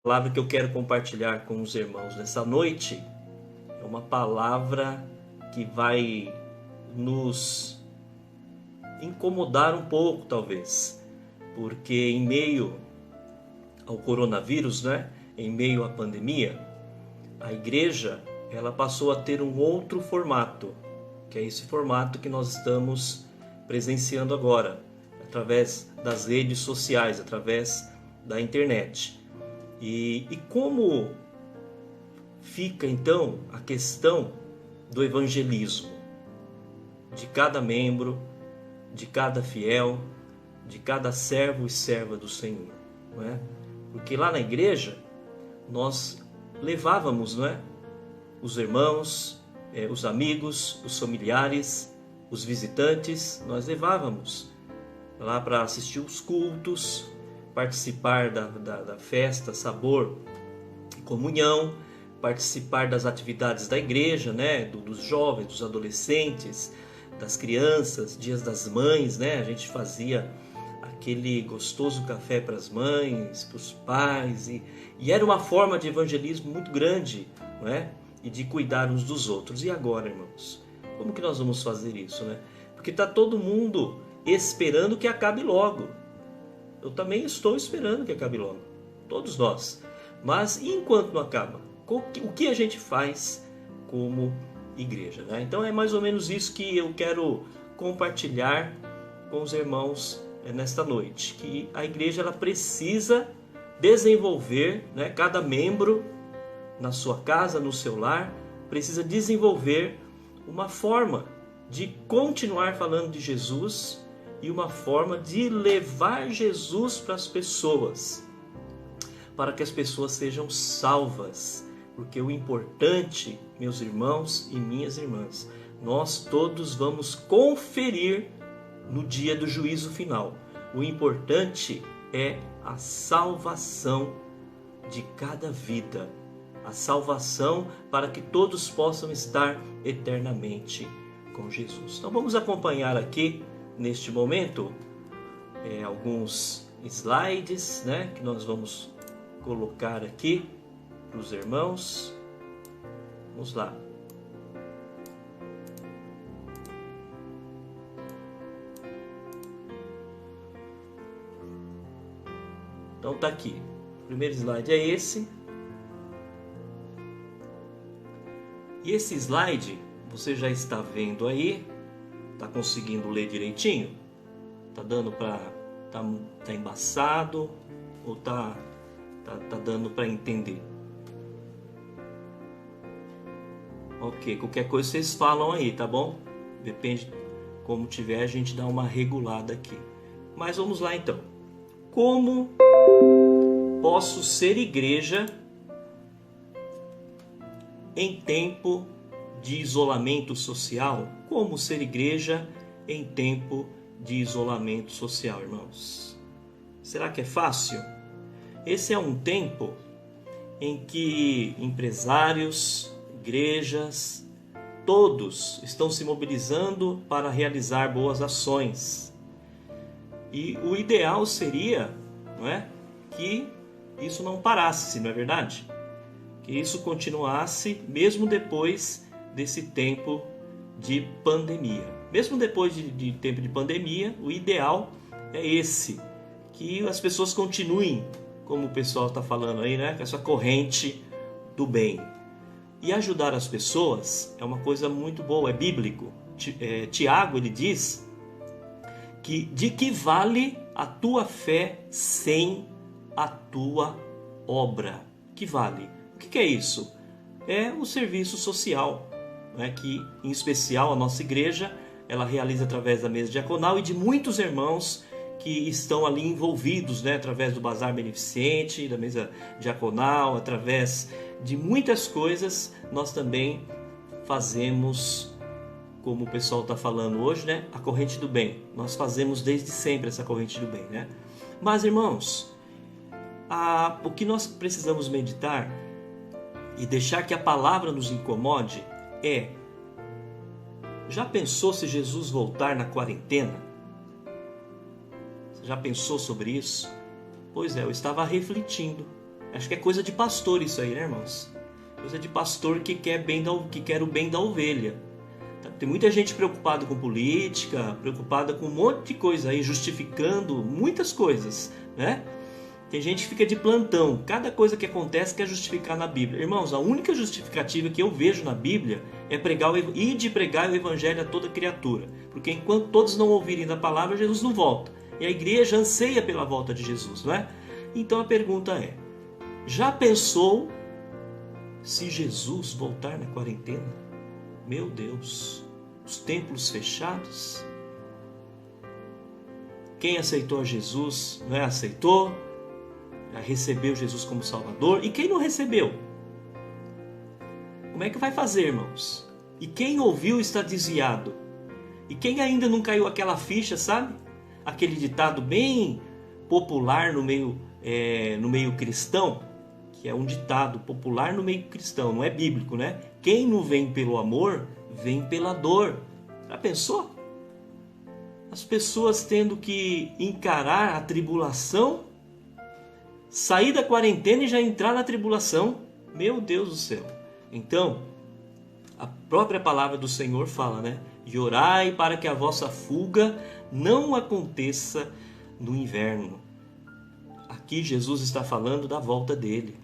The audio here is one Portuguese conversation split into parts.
A palavra que eu quero compartilhar com os irmãos nessa noite é uma palavra que vai nos incomodar um pouco, talvez, porque em meio ao coronavírus, em meio à pandemia, a igreja ela passou a ter um outro formato, que é esse formato que nós estamos presenciando agora, através das redes sociais, através da internet. E como fica então a questão do evangelismo de cada membro, de cada fiel, de cada servo e serva do Senhor, não é? Porque lá na igreja nós levávamos, os irmãos, os amigos, os familiares, os visitantes, nós levávamos lá para assistir os cultos, participar da festa, sabor e comunhão, participar das atividades da igreja, dos jovens, dos adolescentes, das crianças, dias das mães, a gente fazia aquele gostoso café para as mães, para os pais, e era uma forma de evangelismo muito grande, e de cuidar uns dos outros. E agora, irmãos, como que nós vamos fazer isso, Porque está todo mundo esperando que acabe logo. Eu também estou esperando que acabe logo, todos nós. Mas e enquanto não acaba? O que a gente faz como igreja, Então é mais ou menos isso que eu quero compartilhar com os irmãos nesta noite, que a igreja ela precisa desenvolver, cada membro na sua casa, no seu lar, precisa desenvolver uma forma de continuar falando de Jesus e uma forma de levar Jesus para as pessoas, para que as pessoas sejam salvas. Porque o importante, meus irmãos e minhas irmãs, nós todos vamos conferir no dia do juízo final. O importante é a salvação de cada vida, a salvação para que todos possam estar eternamente com Jesus. Então vamos acompanhar aqui neste momento alguns slides, que nós vamos colocar aqui para os irmãos. Vamos lá. Então tá aqui. O primeiro slide é esse. E esse slide você já está vendo aí. Tá conseguindo ler direitinho? Tá dando para tá embaçado ou tá dando para entender? Ok, qualquer coisa vocês falam aí, tá bom? Depende como tiver, a gente dá uma regulada aqui. Mas vamos lá então. Como posso ser igreja em tempo de isolamento social? Como ser igreja em tempo de isolamento social, irmãos? Será que é fácil? Esse é um tempo em que empresários, igrejas, todos estão se mobilizando para realizar boas ações. E o ideal seria, que isso não parasse, não é verdade? Que isso continuasse mesmo depois desse tempo de pandemia. Mesmo depois de tempo de pandemia, o ideal é esse, que as pessoas continuem, como o pessoal está falando aí, com essa corrente do bem. E ajudar as pessoas é uma coisa muito boa, é bíblico. Tiago, ele diz que de que vale a tua fé sem a tua obra? Que vale? O que é isso? É o serviço social, que em especial a nossa igreja ela realiza através da mesa diaconal e de muitos irmãos que estão ali envolvidos, através do bazar beneficente, da mesa diaconal, através de muitas coisas. Nós também fazemos, como o pessoal está falando hoje, a corrente do bem. Nós fazemos desde sempre essa corrente do bem, Mas, irmãos, o que nós precisamos meditar e deixar que a palavra nos incomode é: já pensou se Jesus voltar na quarentena? Você já pensou sobre isso? Pois é, eu estava refletindo Acho que é coisa de pastor isso aí, né, irmãos? Coisa de pastor que quer o bem da ovelha. Tem muita gente preocupada com política, preocupada com um monte de coisa aí, justificando muitas coisas, né? Tem gente que fica de plantão, cada coisa que acontece quer justificar na Bíblia. Irmãos, a única justificativa que eu vejo na Bíblia é pregar o evangelho a toda criatura. Porque enquanto todos não ouvirem da palavra, Jesus não volta. E a igreja anseia pela volta de Jesus, não é? Então a pergunta é, já pensou se Jesus voltar na quarentena? Meu Deus, os templos fechados? Quem aceitou a Jesus, não é? Aceitou, recebeu Jesus como Salvador. E quem não recebeu? Como é que vai fazer, irmãos? E quem ouviu está desviado? E quem ainda não caiu aquela ficha, sabe? Aquele ditado bem popular no meio cristão, que é um ditado popular no meio cristão, não é bíblico, né? Quem não vem pelo amor, vem pela dor. Já pensou? As pessoas tendo que encarar a tribulação, sair da quarentena e já entrar na tribulação. Meu Deus do céu. Então, a própria palavra do Senhor fala, né? E orai para que a vossa fuga não aconteça no inverno. Aqui Jesus está falando da volta dele,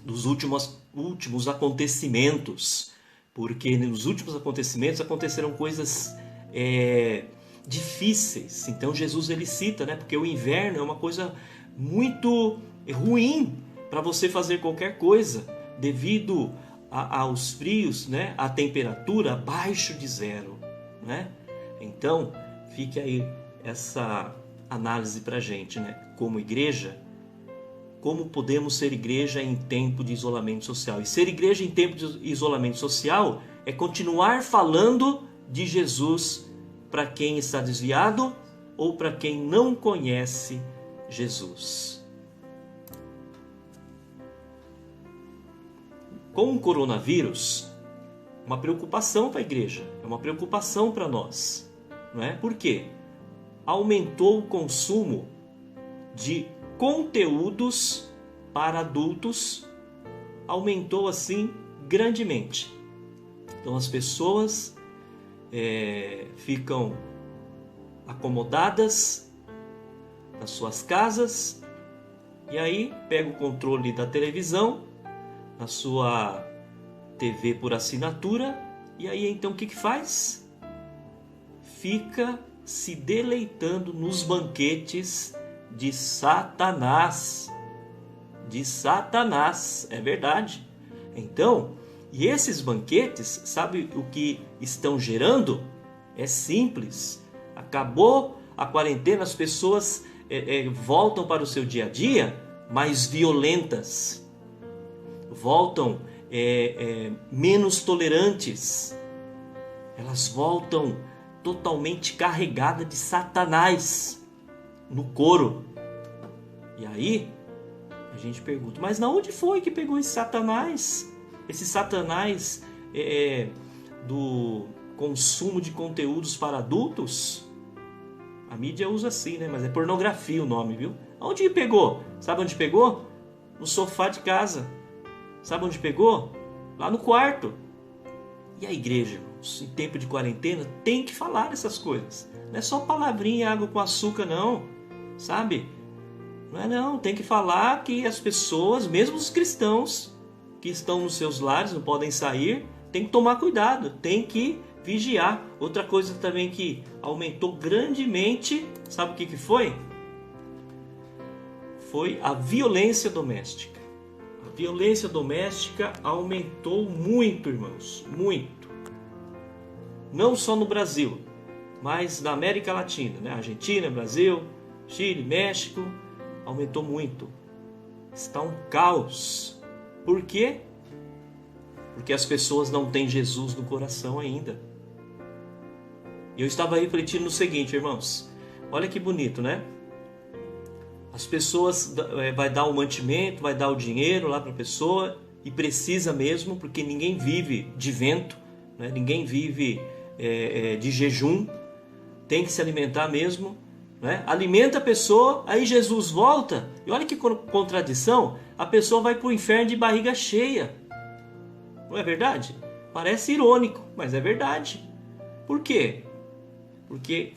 dos últimos acontecimentos, porque nos últimos acontecimentos aconteceram coisas difíceis. Então Jesus ele cita, né? Porque o inverno é uma coisa muito ruim para você fazer qualquer coisa, devido aos frios, né? A temperatura abaixo de zero, né? Então fique aí essa análise para a gente, né? Como igreja, como podemos ser igreja em tempo de isolamento social. E ser igreja em tempo de isolamento social é continuar falando de Jesus para quem está desviado ou para quem não conhece Jesus. Com o coronavírus, uma preocupação para a igreja, é uma preocupação para nós, não é? Por quê? Aumentou o consumo de conteúdos para adultos, aumentou assim grandemente. Então as pessoas ficam acomodadas nas suas casas e aí pega o controle da televisão, na sua TV por assinatura, e aí então o que faz? Fica se deleitando nos banquetes de Satanás. De Satanás, é verdade. Então, e esses banquetes, sabe o que estão gerando? É simples. Acabou a quarentena, as pessoas voltam para o seu dia a dia mais violentas. Voltam menos tolerantes. Elas voltam totalmente carregadas de Satanás no couro. E aí a gente pergunta, mas na onde foi que pegou esse Satanás? Esse Satanás do consumo de conteúdos para adultos? A mídia usa assim, né? Mas é pornografia o nome, viu? Onde que pegou? Sabe onde pegou? No sofá de casa. Sabe onde pegou? Lá no quarto. E a igreja, irmãos, em tempo de quarentena, tem que falar essas coisas. Não é só palavrinha e água com açúcar, não. Sabe? Não é não. Tem que falar que as pessoas, mesmo os cristãos que estão nos seus lares, não podem sair, tem que tomar cuidado, tem que vigiar. Outra coisa também que aumentou grandemente, sabe o que foi? Foi a violência doméstica. A violência doméstica aumentou muito, irmãos, muito. Não só no Brasil, mas na América Latina, né? Argentina, Brasil, Chile, México, aumentou muito. Está um caos. Por quê? Porque as pessoas não têm Jesus no coração ainda. E eu estava refletindo no seguinte, irmãos. Olha que bonito, né? As pessoas vai dar o mantimento, vai dar o dinheiro lá para a pessoa, e precisa mesmo, porque ninguém vive de vento, né? Ninguém vive de jejum, tem que se alimentar mesmo, né? Alimenta a pessoa, aí Jesus volta, e olha que contradição, a pessoa vai para o inferno de barriga cheia. Não é verdade? Parece irônico, mas é verdade. Por quê? Porque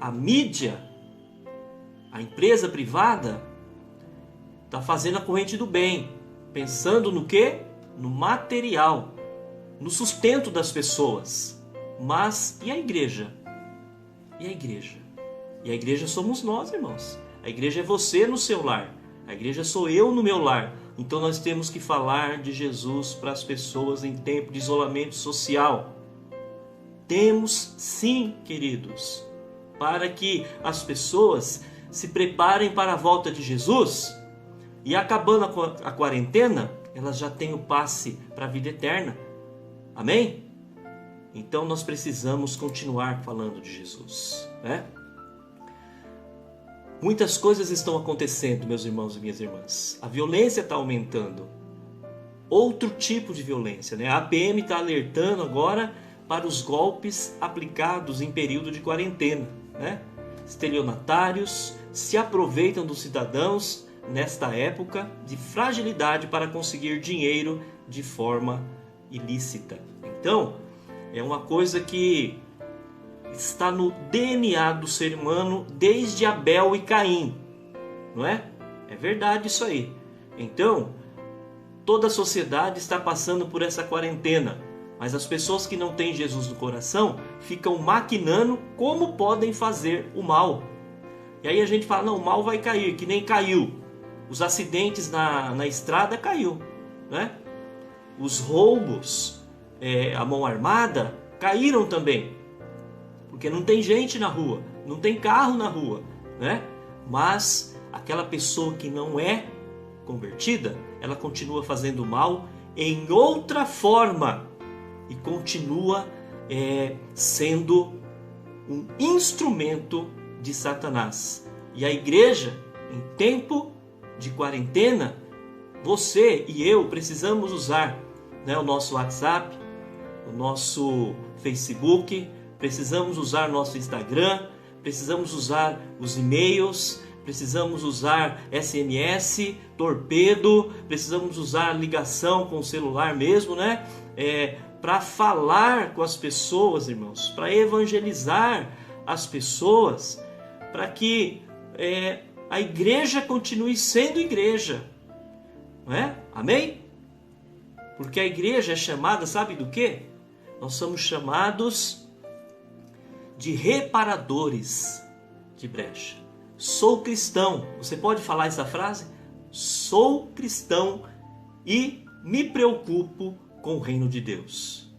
a mídia, a empresa privada, está fazendo a corrente do bem, pensando no quê? No material, no sustento das pessoas. Mas e a igreja? E a igreja? E a igreja somos nós, irmãos. A igreja é você no seu lar. A igreja sou eu no meu lar. Então nós temos que falar de Jesus para as pessoas em tempo de isolamento social. Temos sim, queridos, para que as pessoas se preparem para a volta de Jesus e acabando a quarentena, elas já têm o passe para a vida eterna. Amém? Então nós precisamos continuar falando de Jesus, né? Muitas coisas estão acontecendo, meus irmãos e minhas irmãs. A violência está aumentando. Outro tipo de violência, né? A APM está alertando agora para os golpes aplicados em período de quarentena, né? Estelionatários se aproveitam dos cidadãos nesta época de fragilidade para conseguir dinheiro de forma ilícita. Então, é uma coisa que está no DNA do ser humano desde Abel e Caim, não é? É verdade isso aí. Então, toda a sociedade está passando por essa quarentena, mas as pessoas que não têm Jesus no coração ficam maquinando como podem fazer o mal. E aí a gente fala, não, o mal vai cair, que nem caiu. Os acidentes na estrada caiu, né? Os roubos, a mão armada, caíram também. Porque não tem gente na rua, não tem carro na rua, né? Mas aquela pessoa que não é convertida, ela continua fazendo mal em outra forma e continua sendo um instrumento de Satanás. E a igreja, em tempo de quarentena, você e eu precisamos usar, né, o nosso WhatsApp, o nosso Facebook, precisamos usar nosso Instagram, precisamos usar os e-mails, precisamos usar SMS, torpedo, precisamos usar ligação com o celular mesmo, né? Para falar com as pessoas, irmãos, para evangelizar as pessoas, para que a igreja continue sendo igreja, não é? Amém? Porque a igreja é chamada, sabe do quê? Nós somos chamados de reparadores de brecha. Sou cristão. Você pode falar essa frase? Sou cristão e me preocupo com o reino de Deus.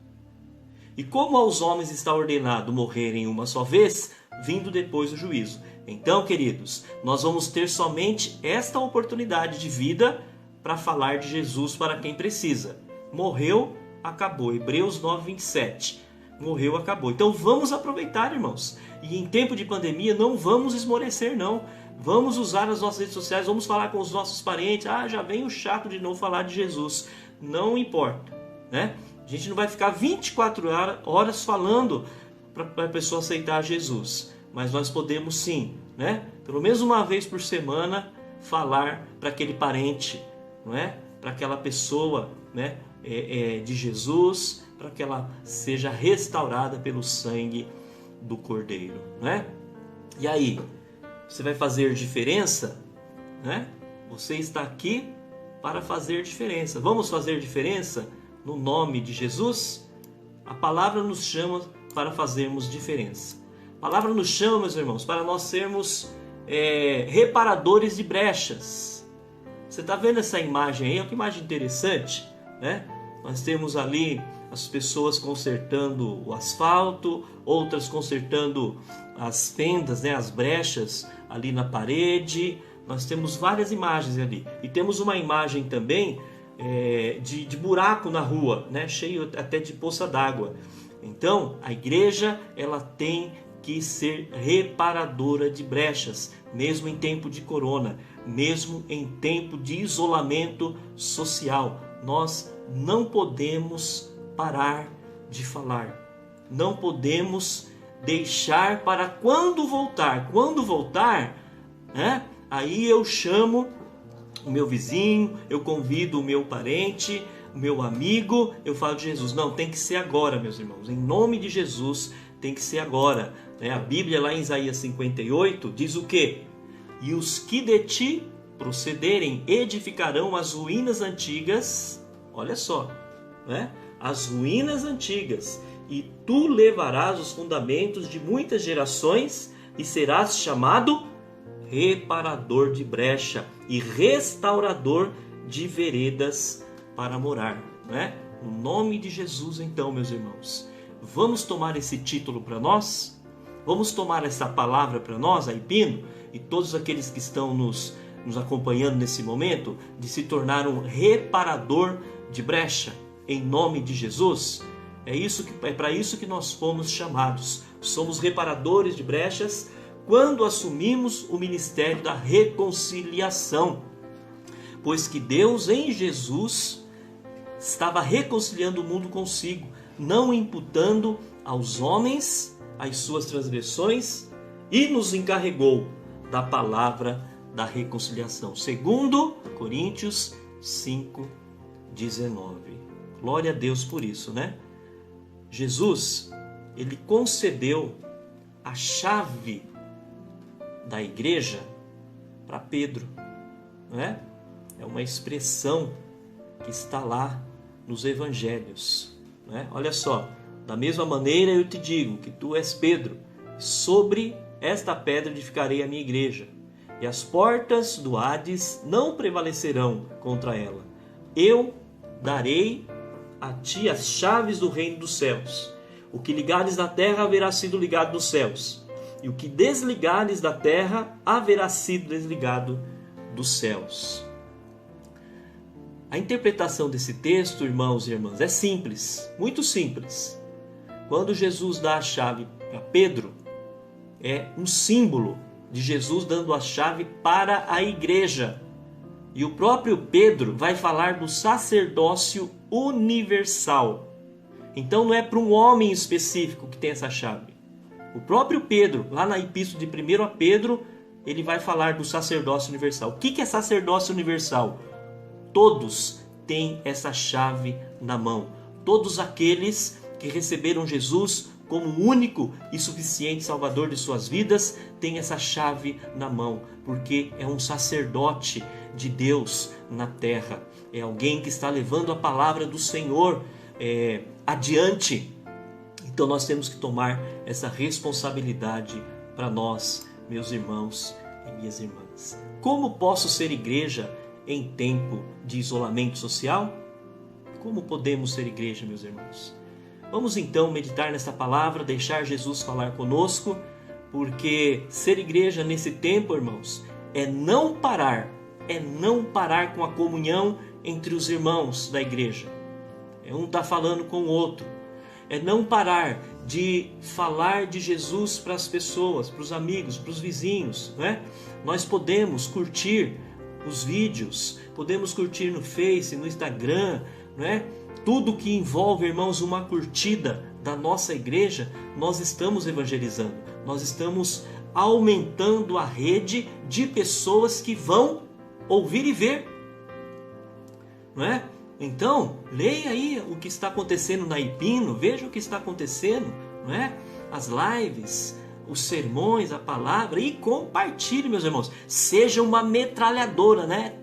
E como aos homens está ordenado morrerem uma só vez, vindo depois o juízo. Então, queridos, nós vamos ter somente esta oportunidade de vida para falar de Jesus para quem precisa. Morreu, acabou. Hebreus 9:27. Morreu, acabou. Então vamos aproveitar, irmãos. E em tempo de pandemia não vamos esmorecer, não. Vamos usar as nossas redes sociais, vamos falar com os nossos parentes. Ah, já vem o chato de novo falar de Jesus. Não importa, né? A gente não vai ficar 24 horas falando para a pessoa aceitar Jesus. Mas nós podemos sim, né? Pelo menos uma vez por semana, falar para aquele parente, não é? Para aquela pessoa, né? De Jesus, para que ela seja restaurada pelo sangue do Cordeiro, né? E aí, você vai fazer diferença, né? Você está aqui para fazer diferença. Vamos fazer diferença no nome de Jesus? A palavra nos chama para fazermos diferença. A palavra nos chama, meus irmãos, para nós sermos reparadores de brechas. Você está vendo essa imagem aí? Olha que imagem interessante, né? Nós temos ali as pessoas consertando o asfalto, outras consertando as fendas, né, as brechas ali na parede. Nós temos várias imagens ali. E temos uma imagem também de buraco na rua, né, cheio até de poça d'água. Então, a igreja ela tem que ser reparadora de brechas, mesmo em tempo de corona, mesmo em tempo de isolamento social. Nós não podemos parar de falar, não podemos deixar para quando voltar. Quando voltar, né? Aí eu chamo o meu vizinho, eu convido o meu parente, o meu amigo, eu falo de Jesus. Não, tem que ser agora, meus irmãos. Em nome de Jesus, tem que ser agora. A Bíblia lá em Isaías 58 diz o quê? E os que de ti procederem edificarão as ruínas antigas. Olha só, né? As ruínas antigas. E tu levarás os fundamentos de muitas gerações e serás chamado reparador de brecha e restaurador de veredas para morar, né? No nome de Jesus, então, meus irmãos, vamos tomar esse título para nós? Vamos tomar essa palavra para nós, Aipino, e todos aqueles que estão nos acompanhando nesse momento, de se tornar um reparador de brecha, em nome de Jesus? É para isso que nós fomos chamados. Somos reparadores de brechas quando assumimos o ministério da reconciliação, pois que Deus em Jesus estava reconciliando o mundo consigo, não imputando aos homens as suas transgressões, e nos encarregou da palavra da reconciliação. Segundo Coríntios 5:19. Glória a Deus por isso, né? Jesus, ele concedeu a chave da igreja para Pedro, não é? É uma expressão que está lá nos evangelhos, não é? Olha só, da mesma maneira eu te digo que tu és Pedro, sobre esta pedra edificarei a minha igreja, e as portas do Hades não prevalecerão contra ela. Eu darei a ti as chaves do reino dos céus. O que ligares na terra haverá sido ligado nos céus, e o que desligares da terra haverá sido desligado dos céus. A interpretação desse texto, irmãos e irmãs, é simples, muito simples. Quando Jesus dá a chave para Pedro, é um símbolo de Jesus dando a chave para a igreja. E o próprio Pedro vai falar do sacerdócio universal. Então não é para um homem específico que tem essa chave. O próprio Pedro, lá na epístola de 1 a Pedro, ele vai falar do sacerdócio universal. O que é sacerdócio universal? Todos têm essa chave na mão. Todos aqueles que receberam Jesus como único e suficiente Salvador de suas vidas têm essa chave na mão, porque é um sacerdote de Deus na terra. É alguém que está levando a palavra do Senhor adiante. Então nós temos que tomar essa responsabilidade para nós, meus irmãos e minhas irmãs. Como posso ser igreja em tempo de isolamento social? Como podemos ser igreja, meus irmãos? Vamos então meditar nessa palavra, deixar Jesus falar conosco, porque ser igreja nesse tempo, irmãos, é não parar com a comunhão entre os irmãos da igreja. Um está falando com o outro. É não parar de falar de Jesus para as pessoas, para os amigos, para os vizinhos, né? Nós podemos curtir os vídeos, podemos curtir no Face, no Instagram, né? Tudo que envolve, irmãos, uma curtida da nossa igreja, nós estamos evangelizando. Nós estamos aumentando a rede de pessoas que vão ouvir e ver, não é? Então, leia aí o que está acontecendo na Aipino, veja o que está acontecendo, não é? As lives, os sermões, a palavra, e compartilhe, meus irmãos. Seja uma metralhadora, né?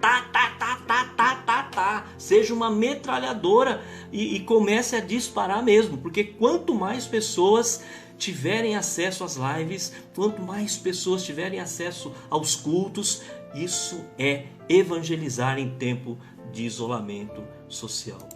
Seja uma metralhadora e comece a disparar mesmo, porque quanto mais pessoas tiverem acesso às lives, quanto mais pessoas tiverem acesso aos cultos, isso é evangelizar em tempo de isolamento social.